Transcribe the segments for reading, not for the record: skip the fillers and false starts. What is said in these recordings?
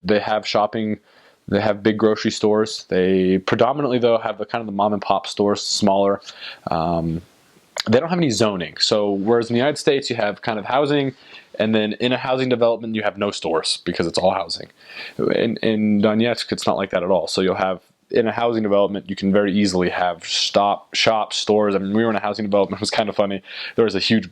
they have shopping. They have big grocery stores. They predominantly, though, have the kind of the mom and pop stores, smaller. They don't have any zoning. So whereas in the United States you have kind of housing, and then in a housing development you have no stores because it's all housing. In Donetsk, it's not like that at all. So you'll have, in a housing development, you can very easily have shops, stores. I mean, we were in a housing development. It was kind of funny. There was a huge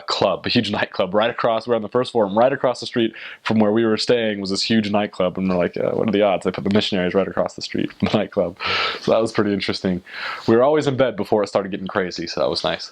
club, a huge nightclub right across. We're on the first floor, and right across the street from where we were staying was this huge nightclub. And we're like, what are the odds? They put the missionaries right across the street from the nightclub. So that was pretty interesting. We were always in bed before it started getting crazy, so that was nice.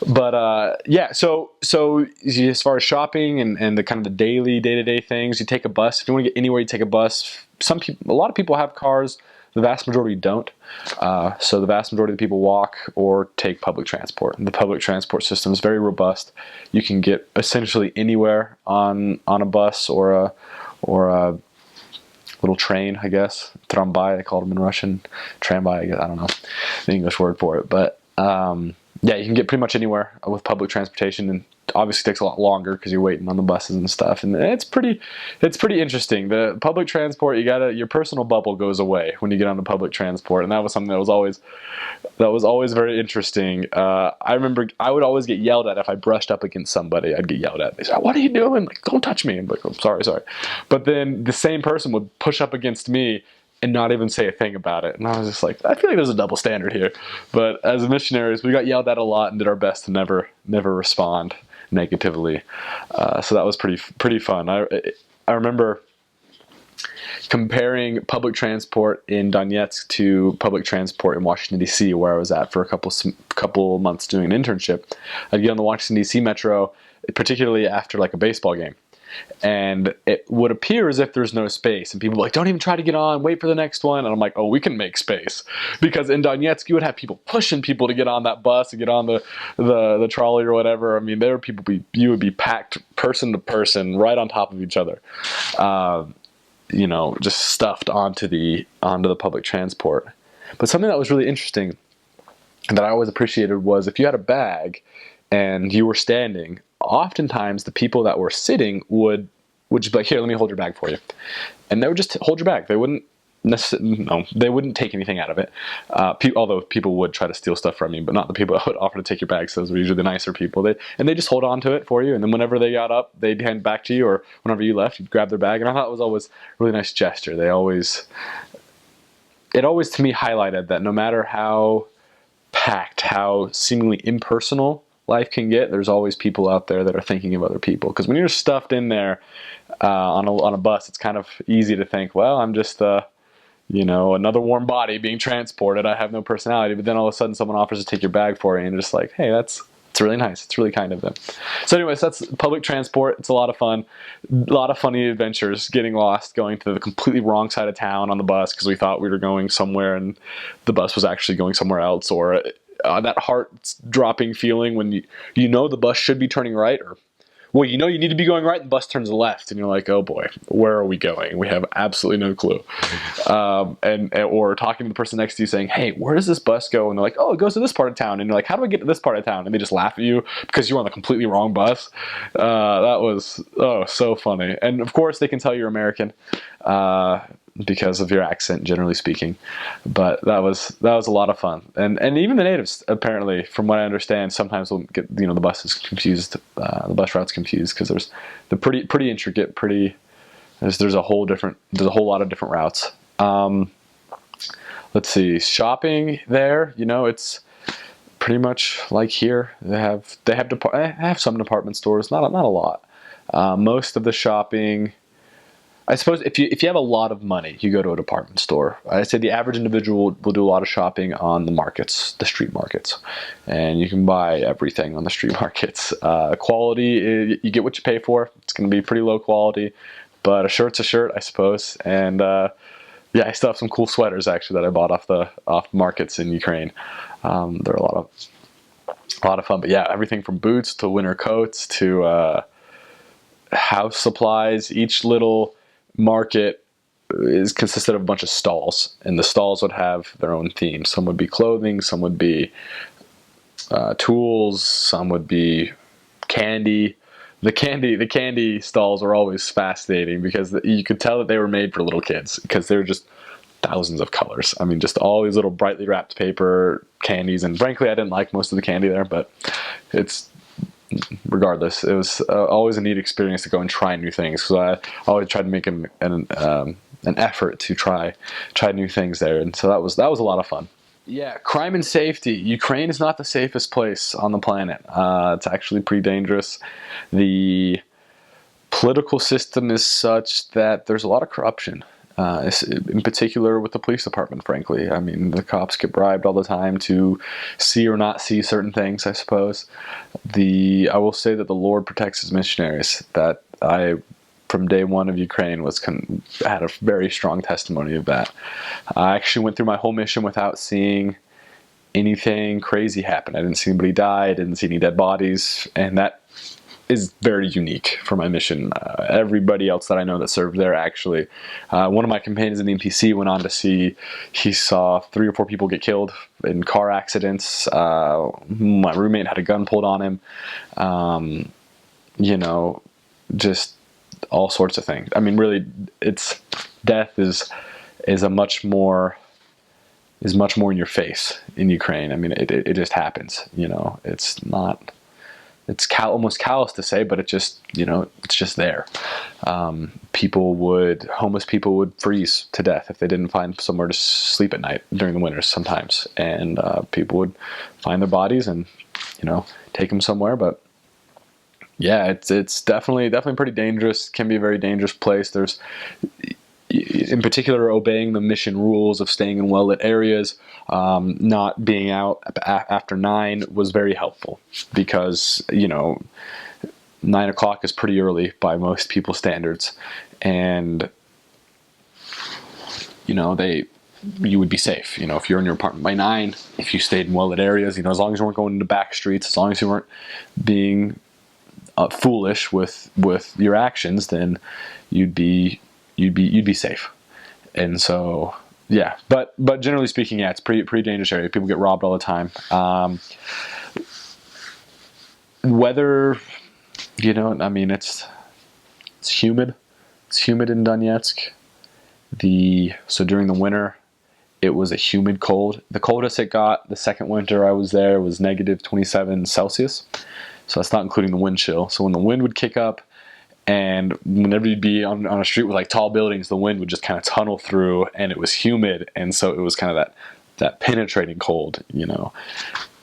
But yeah, so as far as shopping and the kind of the daily, day-to-day things, you take a bus. If you want to get anywhere, you take a bus. A lot of people have cars. The vast majority don't. So the vast majority of the people walk or take public transport. And the public transport system is very robust. You can get essentially anywhere on a bus or a little train, I guess. Tramvai, they called them in Russian. Tramvai, I guess, I don't know the English word for it. But yeah, you can get pretty much anywhere with public transportation, and obviously takes a lot longer because you're waiting on the buses and stuff. And it's pretty interesting. The public transport, your personal bubble goes away when you get on the public transport, and that was something that was always very interesting. I remember I would always get yelled at if I brushed up against somebody. I'd get yelled at. They said, "What are you doing? Like, don't touch me." I'm like, "Oh, sorry." But then the same person would push up against me and not even say a thing about it. And I was just like, I feel like there's a double standard here. But as missionaries, we got yelled at a lot and did our best to never respond negatively. So that was pretty fun. I remember comparing public transport in Donetsk to public transport in Washington, D.C., where I was at for a couple months doing an internship. I'd get on the Washington, D.C. metro, particularly after like a baseball game. And it would appear as if there's no space, and people were like, don't even try to get on, wait for the next one. And I'm like, oh, we can make space, because in Donetsk you would have people pushing people to get on that bus and get on the trolley or whatever. I mean, there were you would be packed person to person right on top of each other, just stuffed onto the public transport. But something that was really interesting that I always appreciated was if you had a bag and you were standing, oftentimes the people that were sitting would just be like, here, let me hold your bag for you. And they would just hold your bag. They wouldn't they wouldn't take anything out of it. Although people would try to steal stuff from you, but not the people that would offer to take your bag. So those were usually the nicer people. They just hold on to it for you. And then whenever they got up, they'd hand it back to you, or whenever you left, you'd grab their bag. And I thought it was always a really nice gesture. It always to me highlighted that no matter how packed, how seemingly impersonal life can get, there's always people out there that are thinking of other people. Because when you're stuffed in there on a bus, it's kind of easy to think, well, I'm just another warm body being transported. I have no personality. But then all of a sudden someone offers to take your bag for you, and you're just like, hey, it's really nice. It's really kind of them. So anyways, that's public transport. It's a lot of fun. A lot of funny adventures, getting lost, going to the completely wrong side of town on the bus because we thought we were going somewhere and the bus was actually going somewhere else, or that heart-dropping feeling when you know the bus should be turning right, or you need to be going right, and the bus turns left, and you're like, oh boy, where are we going? We have absolutely no clue. Or talking to the person next to you saying, hey, where does this bus go? And they're like, oh, it goes to this part of town. And you're like, how do I get to this part of town? And they just laugh at you because you're on the completely wrong bus. That was so funny. And of course they can tell you're American because of your accent, generally speaking. But that was a lot of fun. And even the natives, apparently, from what I understand, sometimes will get the buses confused, the bus routes confused, because they're pretty intricate. There's a whole lot of different routes. Let's see, shopping there. It's pretty much like here. They have some department stores, not a lot. Most of the shopping, I suppose, if you have a lot of money, you go to a department store. I'd say the average individual will do a lot of shopping on the markets, the street markets, and you can buy everything on the street markets. Quality, you get what you pay for. It's going to be pretty low quality, but a shirt's a shirt, I suppose. And I still have some cool sweaters actually that I bought off markets in Ukraine. They're a lot of fun. But yeah, everything from boots to winter coats to house supplies. Each little market consisted of a bunch of stalls, and the stalls would have their own theme. Some would be clothing, some would be tools, some would be candy. the candy stalls were always fascinating because you could tell that they were made for little kids because they were just thousands of colors. I mean, just all these little brightly wrapped paper candies. And frankly, I didn't like most of the candy there, but it's regardless. It was always a neat experience to go and try new things because I always tried to make an effort to try new things there, and so that was a lot of fun. Yeah, crime and safety. Ukraine is not the safest place on the planet. It's actually pretty dangerous. The political system is such that there's a lot of corruption, in particular with the police department, frankly. I mean, the cops get bribed all the time to see or not see certain things, I suppose. I will say that the Lord protects his missionaries. That from day one of Ukraine, had a very strong testimony of that. I actually went through my whole mission without seeing anything crazy happen. I didn't see anybody die. I didn't see any dead bodies, and that is very unique for my mission. Everybody else that I know that served there, actually, one of my companions in the NPC went on to he saw 3 or 4 people get killed in car accidents. My roommate had a gun pulled on him. Just all sorts of things. I mean, really, death is much more in your face in Ukraine. I mean, it just happens. It's not. It's almost callous to say, but it's just there. Homeless people would freeze to death if they didn't find somewhere to sleep at night during the winters sometimes, and people would find their bodies and take them somewhere. But yeah, it's definitely pretty dangerous. Can be a very dangerous place. There's, in particular, obeying the mission rules of staying in well-lit areas, not being out after 9 was very helpful because 9 o'clock is pretty early by most people's standards, and you would be safe. If you're in your apartment by 9, if you stayed in well-lit areas, as long as you weren't going into back streets, as long as you weren't being foolish with your actions, then you'd be safe. And so yeah, but generally speaking, yeah, it's pretty dangerous area. People get robbed all the time. Weather, I mean, it's humid. It's humid in Donetsk. So during the winter, it was a humid cold. The coldest it got the second winter I was there was negative 27 Celsius. So that's not including the wind chill. So when the wind would kick up, and whenever you'd be on a street with like tall buildings, the wind would just kind of tunnel through, and it was humid, and so it was kind of that penetrating cold,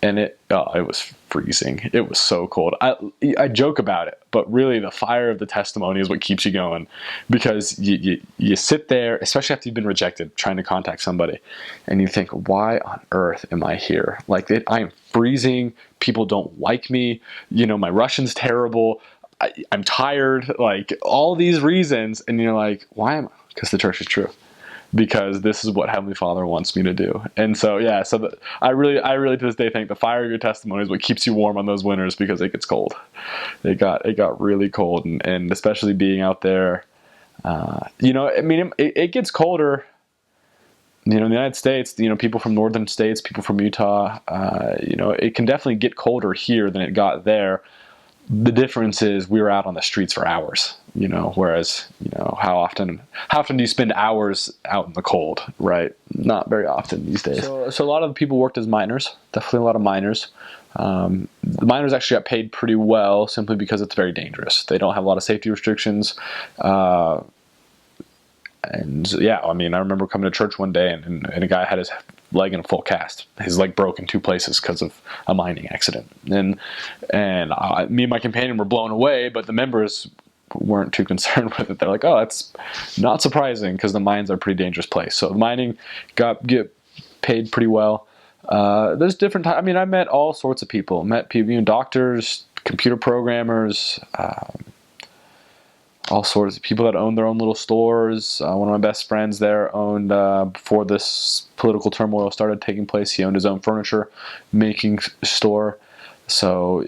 And it was freezing. It was so cold. I joke about it, but really the fire of the testimony is what keeps you going, because you sit there, especially after you've been rejected, trying to contact somebody, and you think, why on earth am I here? Like, I am freezing. People don't like me. My Russian's terrible. I'm tired. Like, all these reasons, and you're like, why am I? Because the church is true. Because this is what Heavenly Father wants me to do. And so, yeah, I really to this day think the fire of your testimony is what keeps you warm on those winters, because it gets cold. It got really cold, and especially being out there, I mean, it gets colder, in the United States, people from northern states, people from Utah, it can definitely get colder here than it got there. The difference is we were out on the streets for hours, whereas, how often do you spend hours out in the cold, right? Not very often these days. So a lot of the people worked as miners, definitely a lot of miners. The miners actually got paid pretty well simply because it's very dangerous. They don't have a lot of safety restrictions. And yeah, I mean, I remember coming to church one day and a guy had his leg in a full cast. His leg broke in 2 places because of a mining accident. And me and my companion were blown away, but the members weren't too concerned with it. They're like, oh, that's not surprising, because the mines are a pretty dangerous place. So mining get paid pretty well. There's different types. I mean, I met all sorts of people. Met people, doctors, computer programmers, all sorts of people that own their own little stores. One of my best friends there owned, before this political turmoil started taking place, he owned his own furniture making store. So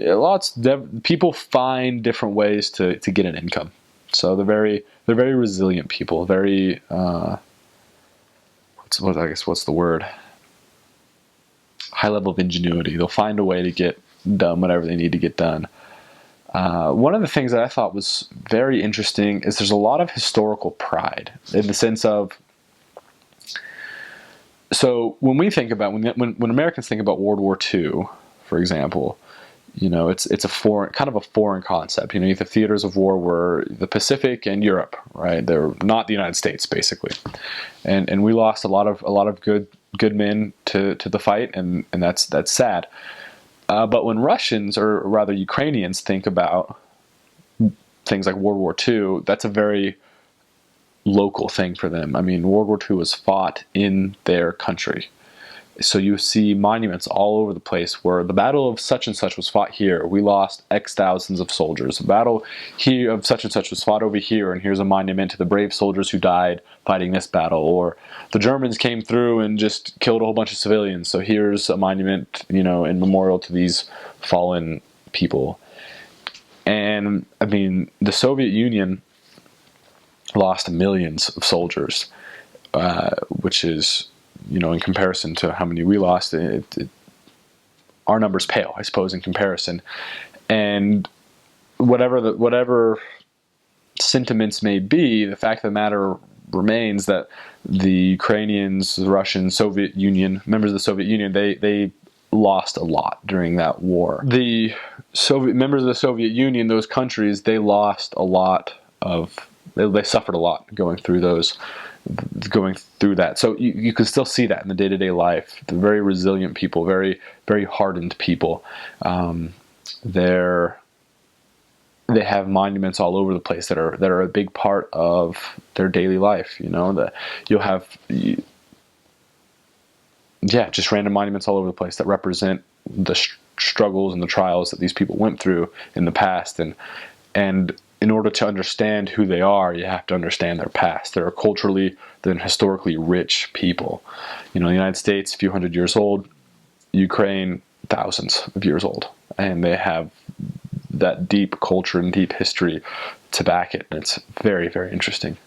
people find different ways to get an income. So they're very resilient people. Very what's the word? High level of ingenuity. They'll find a way to get done whatever they need to get done. One of the things that I thought was very interesting is there's a lot of historical pride in the sense of, so when we think about, when Americans think about World War II, for example, it's a foreign concept. The theaters of war were the Pacific and Europe, right? They're not the United States, basically, and we lost a lot of good men to the fight, and that's sad. But when Russians, or rather Ukrainians, think about things like World War II, that's a very local thing for them. I mean, World War II was fought in their country. So you see monuments all over the place where the battle of such and such was fought here. We lost X thousands of soldiers. The battle here of such and such was fought over here, and here's a monument to the brave soldiers who died fighting this battle. Or the Germans came through and just killed a whole bunch of civilians. So here's a monument, in memorial to these fallen people. And I mean, the Soviet Union lost millions of soldiers, which is, in comparison to how many we lost, our numbers pale, I suppose, in comparison. And whatever sentiments may be, the fact of the matter remains that the Ukrainians, the Russians, Soviet Union, members of the Soviet Union, they lost a lot during that war. The members of the Soviet Union, those countries, they lost a lot of, they suffered a lot going through that. So you can still see that in the day-to-day life. The very resilient people, very, very hardened people. They have monuments all over the place that are a big part of their daily life. That you'll have, just random monuments all over the place that represent the struggles and the trials that these people went through in the past. And in order to understand who they are, you have to understand their past. They're culturally, they're historically rich people. The United States, a few hundred years old. Ukraine, thousands of years old. And they have that deep culture and deep history to back it. And it's very, very interesting.